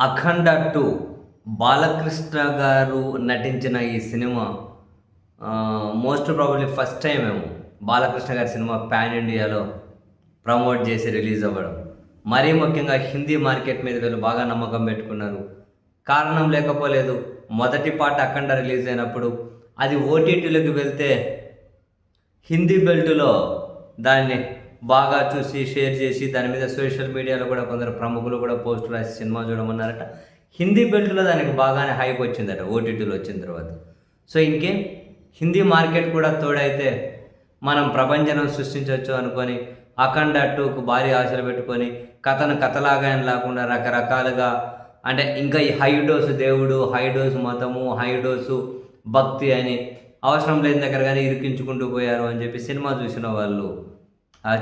అఖండ 2 బాలకృష్ణ గారు నటించిన ఈ cinema most probably first time ఏమో బాలకృష్ణ గారి సినిమా పాన్ ఇండియాలో ప్రమోట్ చేసి రిలీజ్ అవ్వడం. మరీ ముఖ్యంగా హిందీ మార్కెట్ మీద వీళ్ళు బాగా నమ్మకం పెట్టుకున్నారు. కారణం లేకపోలేదు. మొదటి పార్ట్ అఖండ రిలీజ్ అయినప్పుడు అది ఓటీటీలోకి వెళ్తే హిందీ బెల్టులో దాన్ని బాగా చూసి షేర్ చేసి దాని మీద సోషల్ మీడియాలో కూడా కొందరు ప్రముఖులు కూడా పోస్ట్ రాసి సినిమా చూడమన్నారట. హిందీ బెల్ట్లో దానికి బాగానే హైప్ వచ్చిందట ఓటీటీలో వచ్చిన తర్వాత. సో ఇంకేం హిందీ మార్కెట్ కూడా తోడైతే మనం ప్రపంచం సృష్టించవచ్చు అనుకొని అఖండ 2కు భారీ ఆశలు పెట్టుకొని కథను కథలాగా లేకుండా రకరకాలుగా అంటే ఇంకా ఈ హై డోసు దేవుడు, హై డోసు మతము, హై డోసు భక్తి అని అవసరం లేని దగ్గర కానీ ఇరికించుకుంటూ పోయారు అని చెప్పి సినిమా చూసిన వాళ్ళు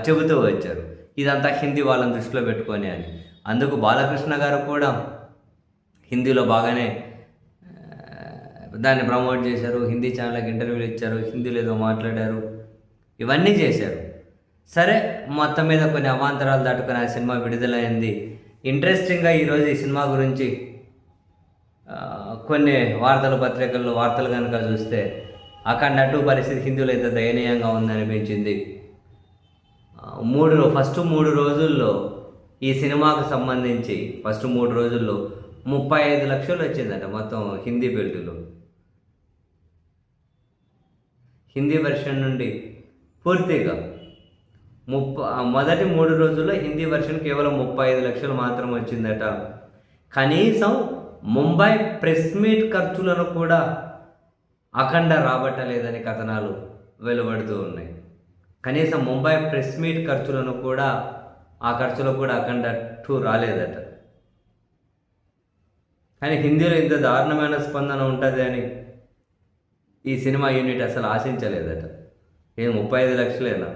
చెబుతూ వచ్చారు. ఇదంతా హిందీ వాళ్ళని దృష్టిలో పెట్టుకొని అని. అందుకు బాలకృష్ణ గారు కూడా హిందీలో బాగానే దాన్ని ప్రమోట్ చేశారు. హిందీ ఛానళ్ళకి ఇంటర్వ్యూలు ఇచ్చారు. హిందీలో ఏదో మాట్లాడారు. ఇవన్నీ చేశారు. సరే, మొత్తం మీద కొన్ని అవాంతరాలు దాటుకొని ఆ సినిమా విడుదలైంది. ఇంట్రెస్టింగ్గా ఈరోజు ఈ సినిమా గురించి కొన్ని పత్రికల్లో వార్తలు కనుక చూస్తే అఖండ 2 పరిస్థితి హిందీలో ఎంత దయనీయంగా ఉందనిపించింది. ఫస్ట్ 3 రోజుల్లో ఈ సినిమాకు సంబంధించి ఫస్ట్ 3 రోజుల్లో 35 లక్షలు వచ్చిందట మొత్తం హిందీ బెల్టులో. హిందీ వెర్షన్ నుండి పూర్తిగా మొదటి 3 రోజుల్లో హిందీ వెర్షన్ కేవలం 35 లక్షలు మాత్రం వచ్చిందట. కనీసం ముంబై ప్రెస్ మీట్ ఖర్చులను కూడా అఖండ రాబట్టలేదని కథనాలు వెలువడుతూ ఉన్నాయి. కనీసం ముంబై ప్రెస్ మీట్ ఖర్చులను కూడా ఆ ఖర్చులో కూడా అఖండ 2 రాలేదట. కానీ హిందీలో ఇంత దారుణమైన స్పందన ఉంటుంది అని ఈ సినిమా యూనిట్ అసలు ఆశించలేదట. 35 లక్షలేనా?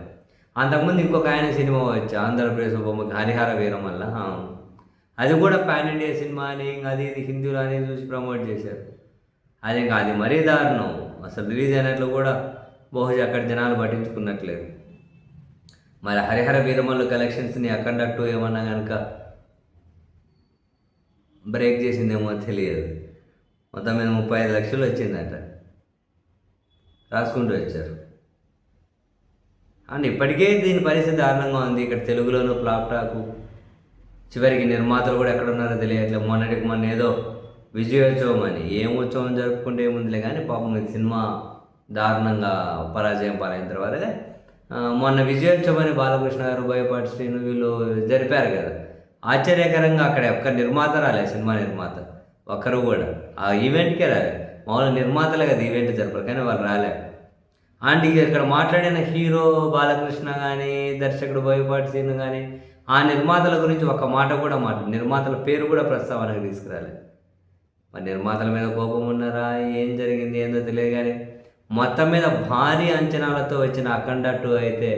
అంతకుముందు ఇంకొక ఆయన సినిమా వచ్చి ఆంధ్రప్రదేశ్ బొమ్మకి హరిహర వీరమల్ల, అది కూడా పాన్ ఇండియా సినిమా అని అది ఇది హిందీలో అని చూసి ప్రమోట్ చేశారు. అది మరీ దారుణం. అసలు రిలీజ్ అయినట్లు కూడా బహుశా అక్కడ జనాలు పట్టించుకున్నట్లేదు. మరి హరిహర వీరమల్లు కలెక్షన్స్ని అఖండ 2 ఏమన్నా కనుక బ్రేక్ చేసిందేమో తెలియదు. మొత్తం మీద 35 లక్షలు వచ్చిందట. రాసుకుంటూ వచ్చారు. అండ్ ఇప్పటికే దీని పరిస్థితి దారుణంగా ఉంది. ఇక్కడ తెలుగులోనూ ఫ్లాప్ టాకు, చివరికి నిర్మాతలు కూడా ఎక్కడున్నారో తెలియట్లేదు. మొన్న ఏదో విజయోత్సవం అని, ఏం ఉత్సవం జరుపుకుంటే ఏముందిలే కానీ పాపం ఈ సినిమా దారుణంగా పరాజయం పాలైన తర్వాత మొన్న విజయోత్సవం అని బాలకృష్ణ గారు, బోయపాటి శ్రీను వీళ్ళు జరిపారు కదా. ఆశ్చర్యకరంగా అక్కడ ఒక్క నిర్మాత రాలే, సినిమా నిర్మాత ఒక్కరు కూడా ఆ ఈవెంట్కే రాలే. మామూలు నిర్మాతలే కదా ఈవెంట్ జరపరు, కానీ వాళ్ళు రాలే. అండ్ ఇక్కడ మాట్లాడిన హీరో బాలకృష్ణ కానీ, దర్శకుడు బోయపాటి శ్రీను కానీ ఆ నిర్మాతల గురించి ఒక మాట కూడా నిర్మాతల పేరు కూడా ప్రస్తావనకు తీసుకురాలే. మరి నిర్మాతల మీద కోపం ఉన్నారా, ఏం జరిగింది ఏందో తెలియదు. కానీ మొత్తం మీద భారీ అంచనాలతో వచ్చిన అఖండ 2 అయితే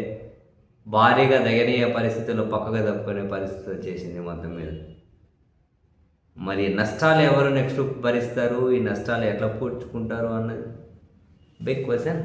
భారీగా దయనీయ పరిస్థితుల్లో పక్కగా తప్పుకునే పరిస్థితి వచ్చేసింది మొత్తం మీద. మరి నష్టాలు ఎవరు నెక్స్ట్ భరిస్తారు, ఈ నష్టాలు ఎట్లా పూడ్చుకుంటారు అన్నది బిగ్ క్వశ్చన్.